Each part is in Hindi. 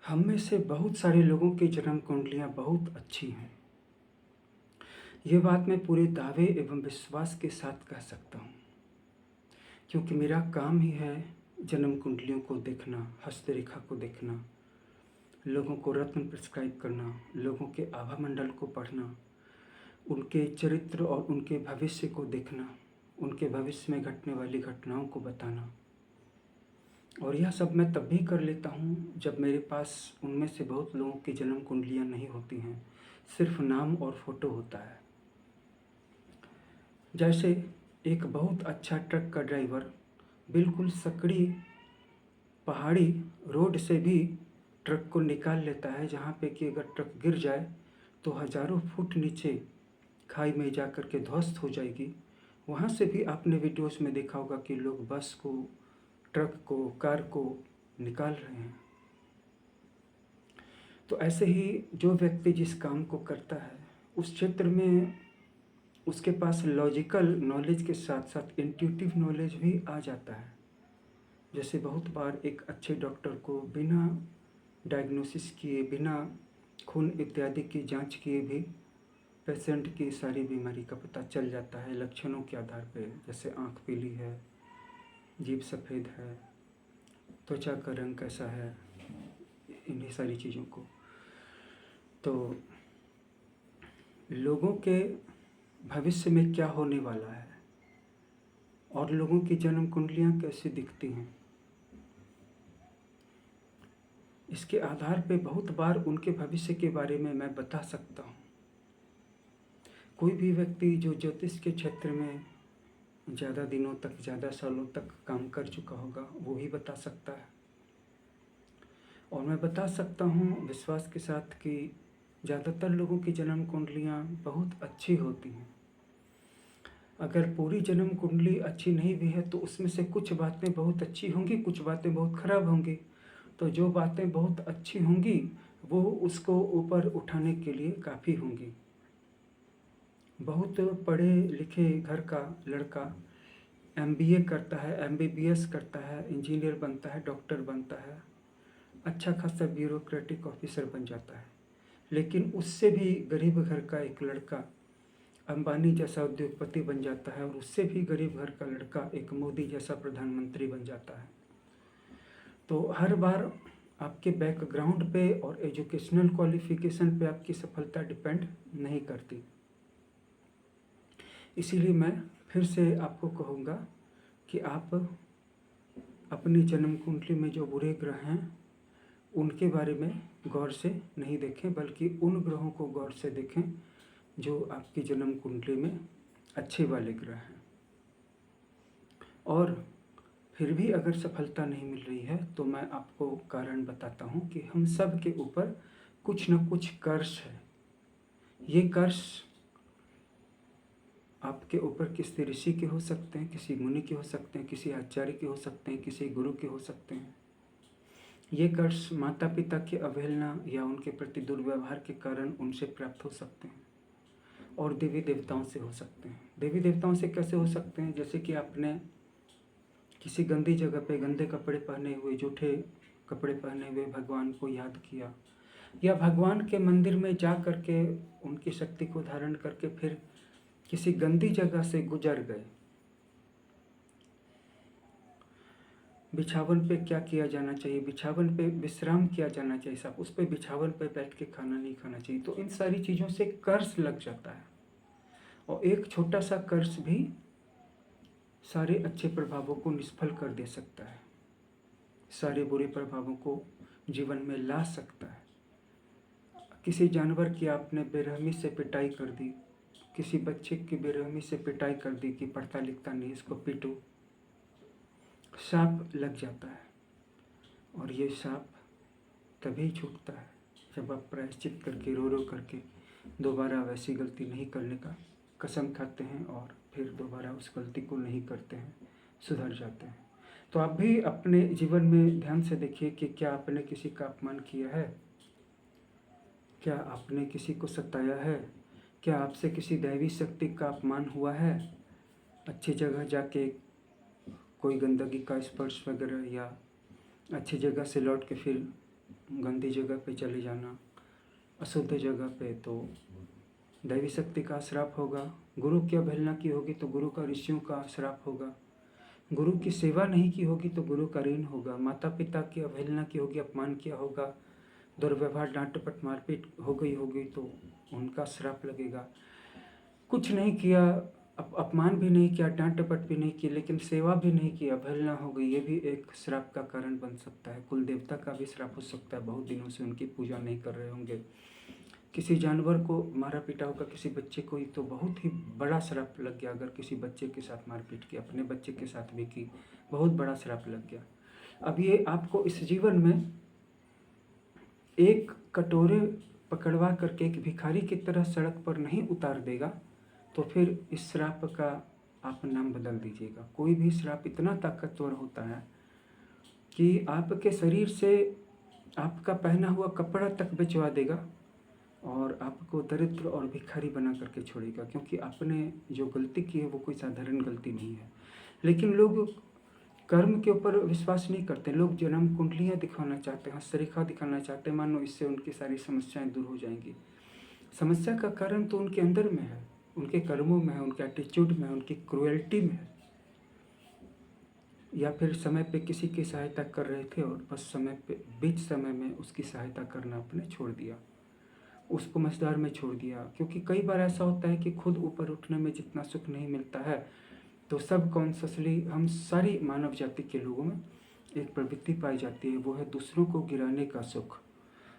हम में से बहुत सारे लोगों की जन्म कुंडलियाँ बहुत अच्छी हैं। ये बात मैं पूरे दावे एवं विश्वास के साथ कह सकता हूँ, क्योंकि मेरा काम ही है जन्म कुंडलियों को देखना, हस्तरेखा को देखना, लोगों को रत्न प्रिस्क्राइब करना, लोगों के आभा मंडल को पढ़ना, उनके चरित्र और उनके भविष्य को देखना, उनके भविष्य में घटने वाली घटनाओं को बताना। और यह सब मैं तब भी कर लेता हूँ जब मेरे पास उनमें से बहुत लोगों की जन्म कुंडलियाँ नहीं होती हैं, सिर्फ नाम और फोटो होता है। जैसे एक बहुत अच्छा ट्रक का ड्राइवर बिल्कुल सकड़ी पहाड़ी रोड से भी ट्रक को निकाल लेता है, जहाँ पे कि अगर ट्रक गिर जाए तो हज़ारों फुट नीचे खाई में जा कर के ध्वस्त हो जाएगी। वहाँ से भी आपने वीडियोस में देखा होगा कि लोग बस को, ट्रक को, कार को निकाल रहे हैं। तो ऐसे ही जो व्यक्ति जिस काम को करता है उस क्षेत्र में उसके पास लॉजिकल नॉलेज के साथ साथ इंट्यूटिव नॉलेज भी आ जाता है। जैसे बहुत बार एक अच्छे डॉक्टर को बिना डायग्नोसिस किए, बिना खून इत्यादि की जांच किए भी पेशेंट की सारी बीमारी का पता चल जाता है लक्षणों के आधार पर। जैसे आँख पीली है, जीभ सफ़ेद है, त्वचा का रंग कैसा है, इन्हीं सारी चीज़ों को। तो लोगों के भविष्य में क्या होने वाला है और लोगों की जन्म कुंडलियाँ कैसे दिखती हैं, इसके आधार पे बहुत बार उनके भविष्य के बारे में मैं बता सकता हूँ। कोई भी व्यक्ति जो ज्योतिष के क्षेत्र में ज़्यादा दिनों तक, ज़्यादा सालों तक काम कर चुका होगा, वो ही बता सकता है। और मैं बता सकता हूँ विश्वास के साथ कि ज़्यादातर लोगों की जन्म कुंडलियाँ बहुत अच्छी होती हैं। अगर पूरी जन्म कुंडली अच्छी नहीं भी है तो उसमें से कुछ बातें बहुत अच्छी होंगी, कुछ बातें बहुत खराब होंगी। तो जो बातें बहुत अच्छी होंगी वो उसको ऊपर उठाने के लिए काफ़ी होंगी। बहुत पढ़े लिखे घर का लड़का एमबीए करता है, एमबीबीएस करता है, इंजीनियर बनता है, डॉक्टर बनता है, अच्छा खासा ब्यूरोक्रेटिक ऑफिसर बन जाता है। लेकिन उससे भी गरीब घर का एक लड़का अंबानी जैसा उद्योगपति बन जाता है, और उससे भी गरीब घर का लड़का एक मोदी जैसा प्रधानमंत्री बन जाता है। तो हर बार आपके बैकग्राउंड पे और एजुकेशनल क्वालिफिकेशन पे आपकी सफलता डिपेंड नहीं करती। इसीलिए मैं फिर से आपको कहूँगा कि आप अपनी जन्म कुंडली में जो बुरे ग्रह हैं उनके बारे में गौर से नहीं देखें, बल्कि उन ग्रहों को गौर से देखें जो आपकी जन्म कुंडली में अच्छे वाले ग्रह हैं। और फिर भी अगर सफलता नहीं मिल रही है तो मैं आपको कारण बताता हूँ कि हम सब के ऊपर कुछ न कुछ कर्ष है। ये कर्ष आपके ऊपर किसी ऋषि के हो सकते हैं, किसी मुनि के हो सकते हैं, किसी आचार्य के हो सकते हैं, किसी गुरु के हो सकते हैं। ये कर्ष माता पिता की अवहेलना या उनके प्रति दुर्व्यवहार के कारण उनसे प्राप्त हो सकते हैं, और देवी देवताओं से हो सकते हैं। देवी देवताओं से कैसे हो सकते हैं? जैसे कि आपने किसी गंदी जगह पे गंदे कपड़े पहने हुए, जूठे कपड़े पहने हुए भगवान को याद किया, या भगवान के मंदिर में जा कर के उनकी शक्ति को धारण करके फिर किसी गंदी जगह से गुजर गए। बिछावन पे क्या किया जाना चाहिए? बिछावन पे विश्राम किया जाना चाहिए साहब, उस पे बिछावन पे बैठ के खाना नहीं खाना चाहिए। तो इन सारी चीज़ों से कर्ज लग जाता है, और एक छोटा सा कर्ज भी सारे अच्छे प्रभावों को निष्फल कर दे सकता है, सारे बुरे प्रभावों को जीवन में ला सकता है। किसी जानवर की आपने बेरहमी से पिटाई कर दी, किसी बच्चे की बेरहमी से पिटाई कर दी कि पढ़ता लिखता नहीं, इसको पीटो, शाप लग जाता है। और ये शाप तभी छूटता है जब आप प्रायश्चित करके, रो रो करके दोबारा वैसी गलती नहीं करने का कसम खाते हैं और फिर दोबारा उस गलती को नहीं करते हैं, सुधर जाते हैं। तो आप भी अपने जीवन में ध्यान से देखिए कि क्या आपने किसी का अपमान किया है, क्या आपने किसी को सताया है, क्या आपसे किसी दैवी शक्ति का अपमान हुआ है, अच्छी जगह जाके कोई गंदगी का स्पर्श वगैरह, या अच्छी जगह से लौट के फिर गंदी जगह पे चले जाना, अशुद्ध जगह पे, तो दैवी शक्ति का श्राप होगा। गुरु की अवहेलना की होगी तो गुरु का ऋषियों का श्राप होगा। गुरु की सेवा नहीं की होगी तो गुरु का ऋण होगा। माता पिता की अवहेलना की होगी, अपमान किया होगा, दुर्व्यवहार, डांट डपट, मारपीट हो गई होगी तो उनका श्राप लगेगा। कुछ नहीं किया, अपमान भी नहीं किया, डांट डपट भी नहीं की, लेकिन सेवा भी नहीं की, अवहेलना हो गई, ये भी एक श्राप का कारण बन सकता है। कुल देवता का भी श्राप हो सकता है, बहुत दिनों से उनकी पूजा नहीं कर रहे होंगे। किसी जानवर को मारा पीटा होगा, किसी बच्चे को ही, तो बहुत ही बड़ा श्राप लग गया। अगर किसी बच्चे के साथ मारपीट की, अपने बच्चे के साथ भी की, बहुत बड़ा श्राप लग गया। अब ये आपको इस जीवन में एक कटोरे पकड़वा करके एक भिखारी की तरह सड़क पर नहीं उतार देगा, तो फिर इस श्राप का आप नाम बदल दीजिएगा। कोई भी श्राप इतना ताकतवर होता है कि आपके शरीर से आपका पहना हुआ कपड़ा तक बेचवा देगा और आपको दरिद्र और भिखारी बना करके छोड़ेगा, क्योंकि आपने जो गलती की है वो कोई साधारण गलती नहीं है। लेकिन लोग कर्म के ऊपर विश्वास नहीं करते। लोग जन्म कुंडलियाँ दिखाना चाहते हैं, हस्तरेखा दिखाना चाहते हैं, मानो इससे उनकी सारी समस्याएं दूर हो जाएंगी। समस्या का कारण तो उनके अंदर में है, उनके कर्मों में है, उनके एटीट्यूड में है, उनकी क्रुएल्टी में है। या फिर समय पे किसी की सहायता कर रहे थे और बस समय पे, बीच समय में उसकी सहायता करना आपने छोड़ दिया, उसको मझधार में छोड़ दिया। क्योंकि कई बार ऐसा होता है कि खुद ऊपर उठने में जितना सुख नहीं मिलता है, तो सब कॉन्शसली हम सारी मानव जाति के लोगों में एक प्रवृत्ति पाई जाती है, वो है दूसरों को गिराने का सुख।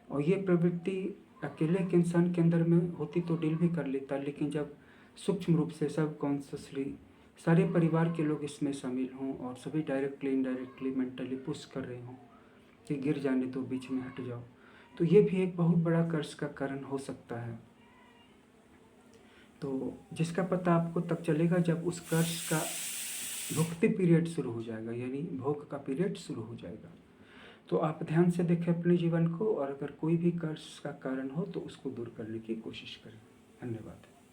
और ये प्रवृत्ति अकेले के इंसान के अंदर में होती तो डील भी कर लेता, लेकिन जब सूक्ष्म रूप से सब कॉन्शसली सारे परिवार के लोग इसमें शामिल हों और सभी डायरेक्टली इनडायरेक्टली मेंटली पुश कर रहे हों कि गिर जाने दो, बीच में हट जाओ, तो ये भी एक बहुत बड़ा कर्ज का कारण हो सकता है। तो जिसका पता आपको तब चलेगा जब उस कर्ज का भुक्ति पीरियड शुरू हो जाएगा, यानी भोग का पीरियड शुरू हो जाएगा। तो आप ध्यान से देखें अपने जीवन को, और अगर कोई भी कर्ज का कारण हो तो उसको दूर करने की कोशिश करें। धन्यवाद।